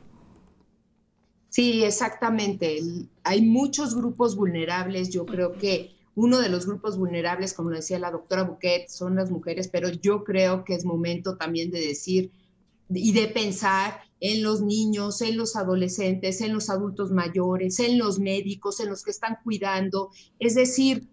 [SPEAKER 9] Sí, exactamente. Hay muchos grupos vulnerables. Yo creo que uno de los grupos vulnerables, como lo decía la doctora Buquet, son las mujeres, pero yo creo que es momento también de decir y de pensar en los niños, en los adolescentes, en los adultos mayores, en los médicos, en los que están cuidando. Es decir,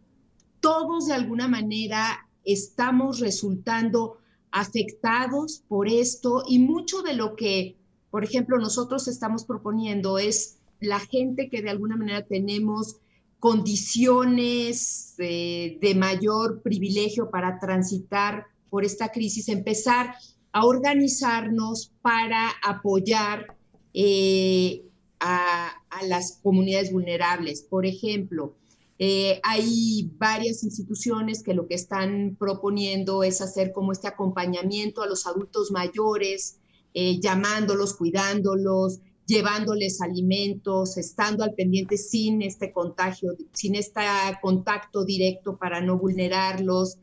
[SPEAKER 9] todos de alguna manera estamos resultando afectados por esto, y mucho de lo que, por ejemplo, nosotros estamos proponiendo es la gente que de alguna manera tenemos condiciones de mayor privilegio para transitar por esta crisis, empezar a organizarnos para apoyar a las comunidades vulnerables. Por ejemplo, hay varias instituciones que lo que están proponiendo es hacer como este acompañamiento a los adultos mayores, llamándolos, cuidándolos, llevándoles alimentos, estando al pendiente sin este contagio, sin este contacto directo para no vulnerarlos.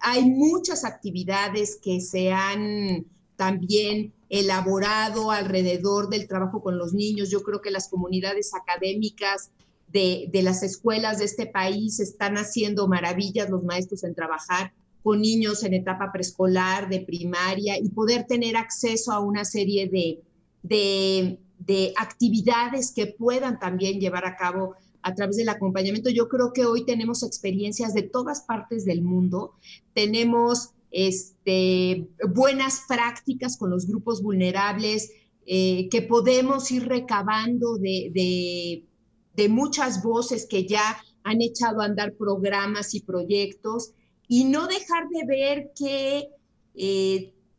[SPEAKER 9] Hay muchas actividades que se han también elaborado alrededor del trabajo con los niños. Yo creo que las comunidades académicas de las escuelas de este país están haciendo maravillas, los maestros, en trabajar con niños en etapa preescolar, de primaria, y poder tener acceso a una serie de actividades que puedan también llevar a cabo a través del acompañamiento. Yo creo que hoy tenemos experiencias de todas partes del mundo, tenemos buenas prácticas con los grupos vulnerables que podemos ir recabando de muchas voces que ya han echado a andar programas y proyectos, y no dejar de ver que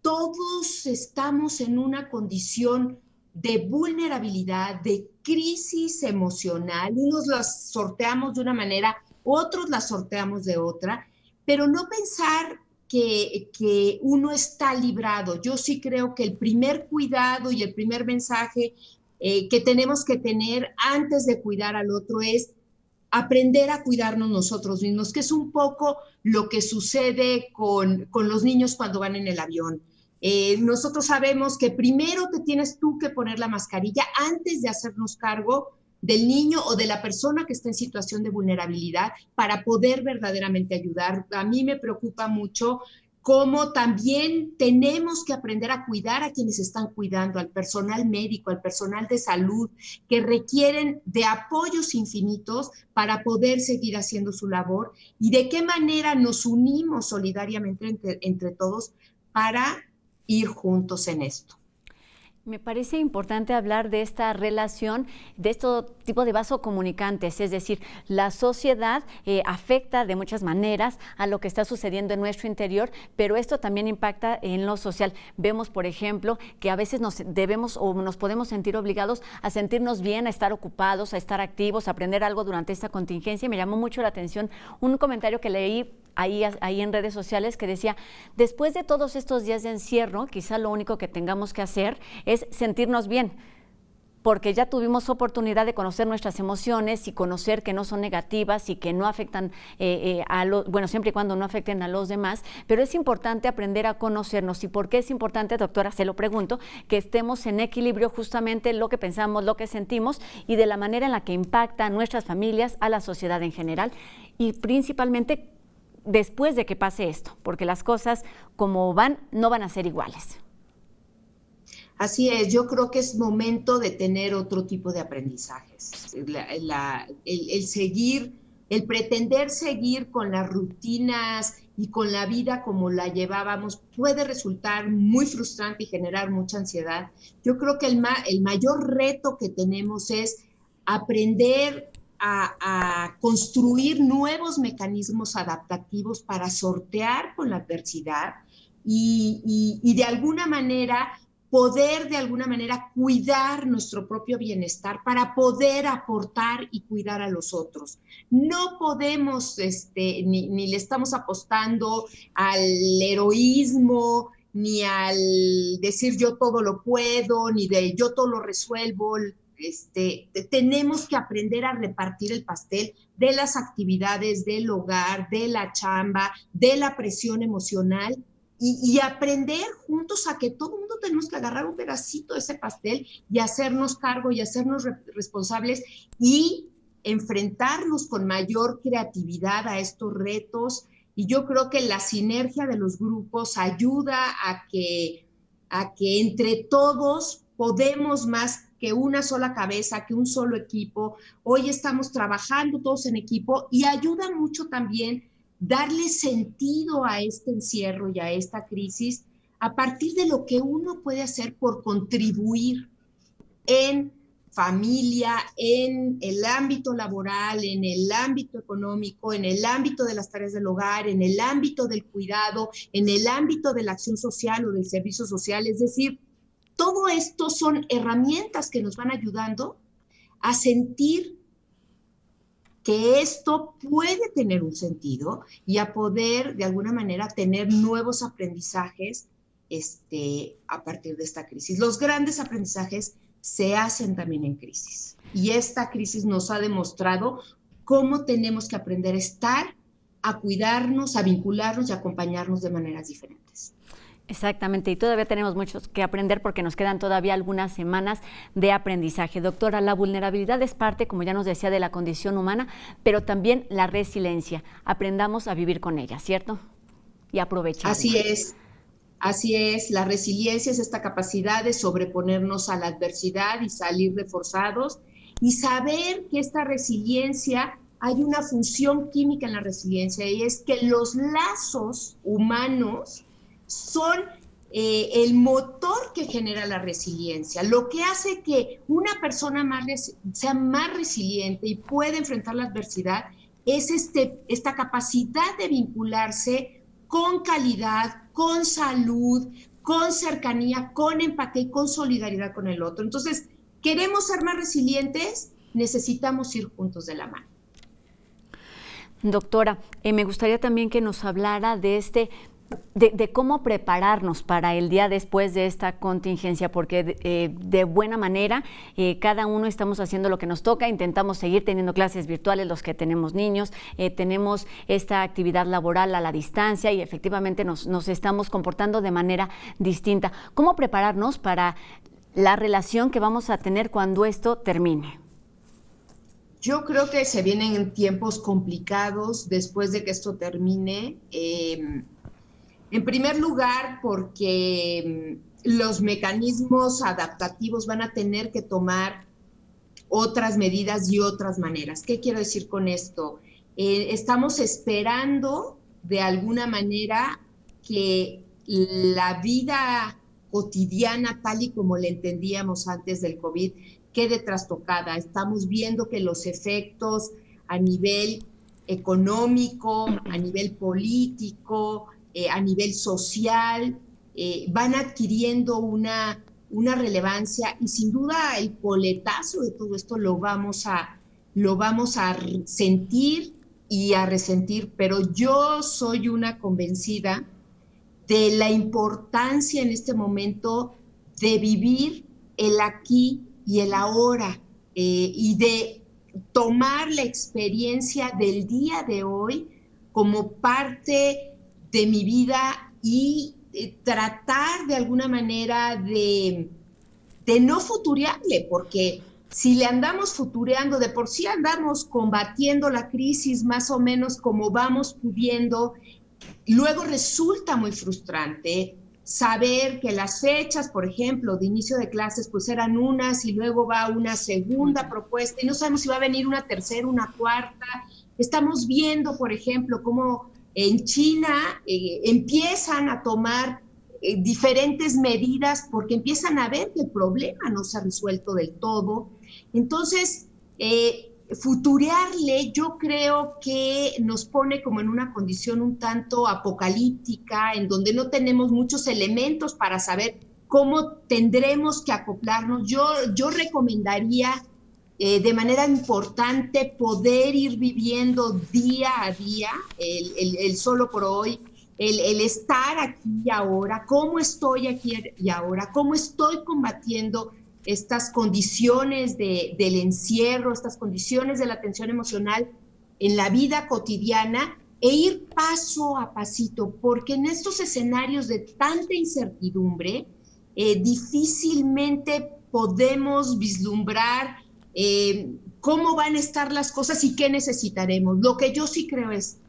[SPEAKER 9] todos estamos en una condición de vulnerabilidad, de crisis emocional. Unos las sorteamos de una manera, otros las sorteamos de otra, pero no pensar que uno está librado. Yo sí creo que el primer cuidado y el primer mensaje que tenemos que tener antes de cuidar al otro es aprender a cuidarnos nosotros mismos, que es un poco lo que sucede con los niños cuando van en el avión. Nosotros sabemos que primero te tienes tú que poner la mascarilla antes de hacernos cargo del niño o de la persona que está en situación de vulnerabilidad para poder verdaderamente ayudar. A mí me preocupa mucho cómo también tenemos que aprender a cuidar a quienes están cuidando, al personal médico, al personal de salud, que requieren de apoyos infinitos para poder seguir haciendo su labor, y de qué manera nos unimos solidariamente entre todos para ir juntos en esto.
[SPEAKER 1] Me parece importante hablar de esta relación, de este tipo de vasos comunicantes, es decir, la sociedad afecta de muchas maneras a lo que está sucediendo en nuestro interior, pero esto también impacta en lo social. Vemos, por ejemplo, que a veces nos podemos sentir obligados a sentirnos bien, a estar ocupados, a estar activos, a aprender algo durante esta contingencia. Me llamó mucho la atención un comentario que leí ahí en redes sociales que decía: después de todos estos días de encierro, quizá lo único que tengamos que hacer es sentirnos bien, porque ya tuvimos oportunidad de conocer nuestras emociones y conocer que no son negativas y que no afectan siempre y cuando no afecten a los demás, pero es importante aprender a conocernos. ¿Y por qué es importante, doctora? Se lo pregunto, que estemos en equilibrio justamente lo que pensamos, lo que sentimos y de la manera en la que impacta a nuestras familias, a la sociedad en general, y principalmente después de que pase esto, porque las cosas como van no van a ser iguales.
[SPEAKER 9] Así es, yo creo que es momento de tener otro tipo de aprendizajes. El pretender seguir con las rutinas y con la vida como la llevábamos puede resultar muy frustrante y generar mucha ansiedad. Yo creo que el mayor reto que tenemos es aprender a construir nuevos mecanismos adaptativos para sortear con la adversidad y de alguna manera poder cuidar nuestro propio bienestar para poder aportar y cuidar a los otros. No podemos, ni le estamos apostando al heroísmo, ni al decir yo todo lo puedo, ni de yo todo lo resuelvo. Tenemos que aprender a repartir el pastel de las actividades del hogar, de la chamba, de la presión emocional, y aprender juntos a que todo el mundo tenemos que agarrar un pedacito de ese pastel y hacernos cargo y hacernos responsables y enfrentarnos con mayor creatividad a estos retos. Y yo creo que la sinergia de los grupos ayuda a que entre todos podemos más que una sola cabeza, que un solo equipo. Hoy estamos trabajando todos en equipo y ayuda mucho también darle sentido a este encierro y a esta crisis a partir de lo que uno puede hacer por contribuir en familia, en el ámbito laboral, en el ámbito económico, en el ámbito de las tareas del hogar, en el ámbito del cuidado, en el ámbito de la acción social o del servicio social. Es decir, todo esto son herramientas que nos van ayudando a sentir que esto puede tener un sentido y a poder, de alguna manera, tener nuevos aprendizajes a partir de esta crisis. Los grandes aprendizajes se hacen también en crisis. Y esta crisis nos ha demostrado cómo tenemos que aprender a estar, a cuidarnos, a vincularnos y a acompañarnos de maneras diferentes.
[SPEAKER 1] Exactamente, y todavía tenemos mucho que aprender porque nos quedan todavía algunas semanas de aprendizaje. Doctora, la vulnerabilidad es parte, como ya nos decía, de la condición humana, pero también la resiliencia. Aprendamos a vivir con ella, ¿cierto? Y aprovechar.
[SPEAKER 9] Así es. La resiliencia es esta capacidad de sobreponernos a la adversidad y salir reforzados y saber que esta resiliencia, hay una función química en la resiliencia y es que los lazos humanos son el motor que genera la resiliencia, lo que hace que una persona sea más resiliente y pueda enfrentar la adversidad es esta capacidad de vincularse con calidad, con salud, con cercanía, con empatía y con solidaridad con el otro. Entonces, ¿queremos ser más resilientes? Necesitamos ir juntos de la mano.
[SPEAKER 1] Doctora, me gustaría también que nos hablara de de cómo prepararnos para el día después de esta contingencia, porque de buena manera cada uno estamos haciendo lo que nos toca, intentamos seguir teniendo clases virtuales los que tenemos niños, tenemos esta actividad laboral a la distancia y efectivamente nos estamos comportando de manera distinta. ¿Cómo prepararnos para la relación que vamos a tener cuando esto termine?
[SPEAKER 9] Yo creo que se vienen tiempos complicados después de que esto termine. En primer lugar, porque los mecanismos adaptativos van a tener que tomar otras medidas y otras maneras. ¿Qué quiero decir con esto? Estamos esperando, de alguna manera, que la vida cotidiana, tal y como la entendíamos antes del COVID, quede trastocada. Estamos viendo que los efectos a nivel económico, a nivel político, a nivel social, van adquiriendo una relevancia y sin duda el coletazo de todo esto lo vamos a sentir y a resentir, pero yo soy una convencida de la importancia en este momento de vivir el aquí y el ahora y de tomar la experiencia del día de hoy como parte de mi vida y tratar de alguna manera de no futurearle, porque si le andamos futureando, de por sí andamos combatiendo la crisis más o menos como vamos pudiendo, luego resulta muy frustrante saber que las fechas, por ejemplo, de inicio de clases, pues eran unas y luego va una segunda propuesta y no sabemos si va a venir una tercera, una cuarta. Estamos viendo, por ejemplo, cómo en China empiezan a tomar diferentes medidas porque empiezan a ver que el problema no se ha resuelto del todo. Entonces, futurearle yo creo que nos pone como en una condición un tanto apocalíptica, en donde no tenemos muchos elementos para saber cómo tendremos que acoplarnos. Yo recomendaría de manera importante poder ir viviendo día a día, el solo por hoy, el estar aquí y ahora, cómo estoy aquí y ahora, cómo estoy combatiendo estas condiciones del encierro, estas condiciones de la tensión emocional en la vida cotidiana, e ir paso a pasito, porque en estos escenarios de tanta incertidumbre, difícilmente podemos vislumbrar cómo van a estar las cosas y qué necesitaremos. Lo que yo sí creo es,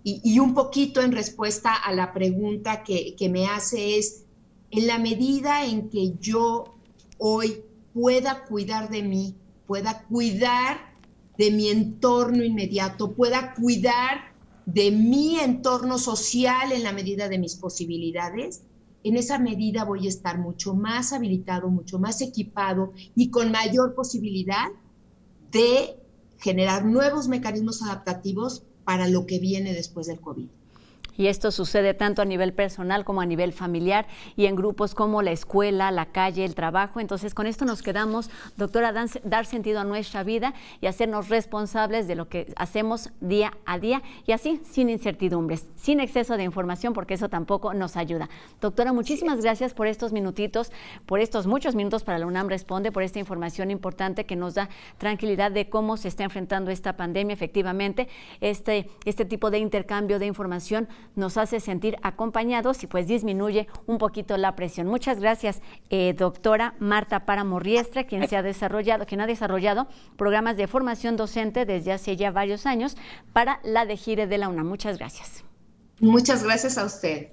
[SPEAKER 9] y un poquito en respuesta a la pregunta que me hace es, en la medida en que yo hoy pueda cuidar de mí, pueda cuidar de mi entorno inmediato, pueda cuidar de mi entorno social en la medida de mis posibilidades, en esa medida voy a estar mucho más habilitado, mucho más equipado y con mayor posibilidad de generar nuevos mecanismos adaptativos para lo que viene después del COVID.
[SPEAKER 1] Y esto sucede tanto a nivel personal como a nivel familiar y en grupos como la escuela, la calle, el trabajo. Entonces, con esto nos quedamos, doctora, dar sentido a nuestra vida y hacernos responsables de lo que hacemos día a día y así, sin incertidumbres, sin exceso de información, porque eso tampoco nos ayuda. Doctora, muchísimas gracias por estos minutitos, por estos muchos minutos para la UNAM Responde, por esta información importante que nos da tranquilidad de cómo se está enfrentando esta pandemia. Efectivamente, este tipo de intercambio de información nos hace sentir acompañados y pues disminuye un poquito la presión. Muchas gracias, doctora Marta Páramo Riestra, quien ha desarrollado programas de formación docente desde hace ya varios años para la DGIRE de la UNAM. Muchas gracias.
[SPEAKER 9] Muchas gracias a usted.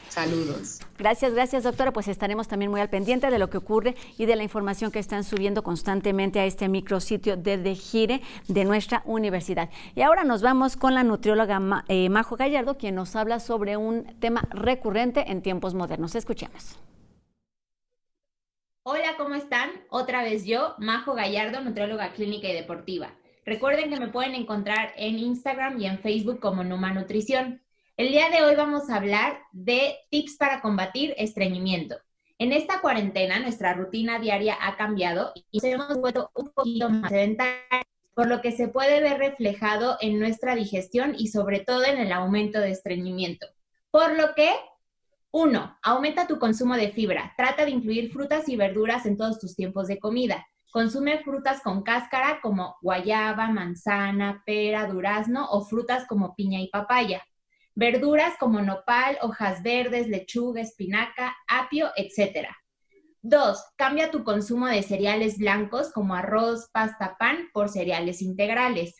[SPEAKER 9] Saludos.
[SPEAKER 1] Gracias, doctora. Pues estaremos también muy al pendiente de lo que ocurre y de la información que están subiendo constantemente a este micrositio de DGIRE de nuestra universidad. Y ahora nos vamos con la nutrióloga Majo Gallardo, quien nos habla sobre un tema recurrente en tiempos modernos. Escuchemos.
[SPEAKER 19] Hola, ¿cómo están? Otra vez yo, Majo Gallardo, nutrióloga clínica y deportiva. Recuerden que me pueden encontrar en Instagram y en Facebook como Numa Nutrición. El día de hoy vamos a hablar de tips para combatir estreñimiento. En esta cuarentena, nuestra rutina diaria ha cambiado y nos hemos vuelto un poquito más sedentarios, por lo que se puede ver reflejado en nuestra digestión y sobre todo en el aumento de estreñimiento. Por lo que, 1. Aumenta tu consumo de fibra. Trata de incluir frutas y verduras en todos tus tiempos de comida. Consume frutas con cáscara como guayaba, manzana, pera, durazno o frutas como piña y papaya. Verduras como nopal, hojas verdes, lechuga, espinaca, apio, etc. 2. Cambia tu consumo de cereales blancos como arroz, pasta, pan por cereales integrales.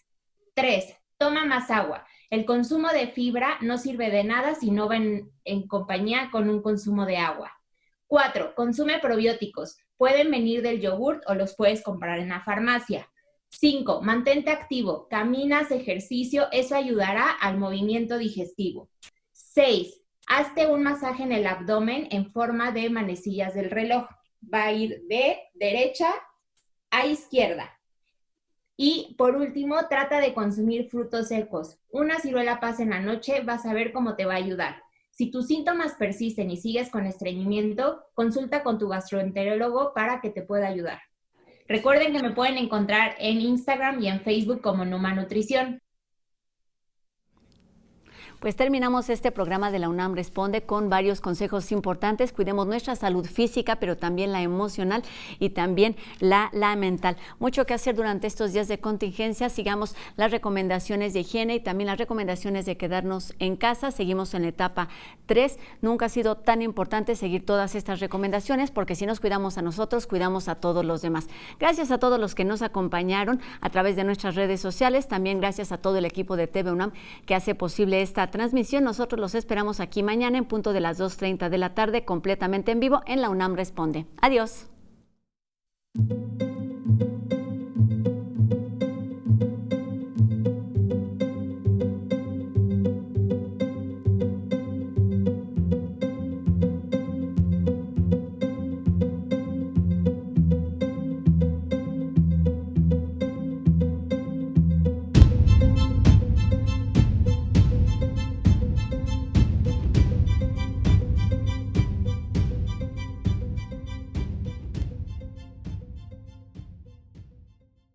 [SPEAKER 19] 3. Toma más agua. El consumo de fibra no sirve de nada si no va en compañía con un consumo de agua. 4. Consume probióticos. Pueden venir del yogurt o los puedes comprar en la farmacia. 5. Mantente activo. Caminas, ejercicio, eso ayudará al movimiento digestivo. 6. Hazte un masaje en el abdomen en forma de manecillas del reloj. Va a ir de derecha a izquierda. Y por último, trata de consumir frutos secos. Una ciruela pasa en la noche, vas a ver cómo te va a ayudar. Si tus síntomas persisten y sigues con estreñimiento, consulta con tu gastroenterólogo para que te pueda ayudar. Recuerden que me pueden encontrar en Instagram y en Facebook como Numa Nutrición.
[SPEAKER 1] Pues terminamos este programa de la UNAM Responde con varios consejos importantes. Cuidemos nuestra salud física, pero también la emocional y también la mental. Mucho que hacer durante estos días de contingencia. Sigamos las recomendaciones de higiene y también las recomendaciones de quedarnos en casa. Seguimos en la etapa 3. Nunca ha sido tan importante seguir todas estas recomendaciones porque si nos cuidamos a nosotros, cuidamos a todos los demás. Gracias a todos los que nos acompañaron a través de nuestras redes sociales. También gracias a todo el equipo de TV UNAM que hace posible esta transmisión. Nosotros los esperamos aquí mañana en punto de las 2:30 de la tarde, completamente en vivo en La UNAM Responde. Adiós.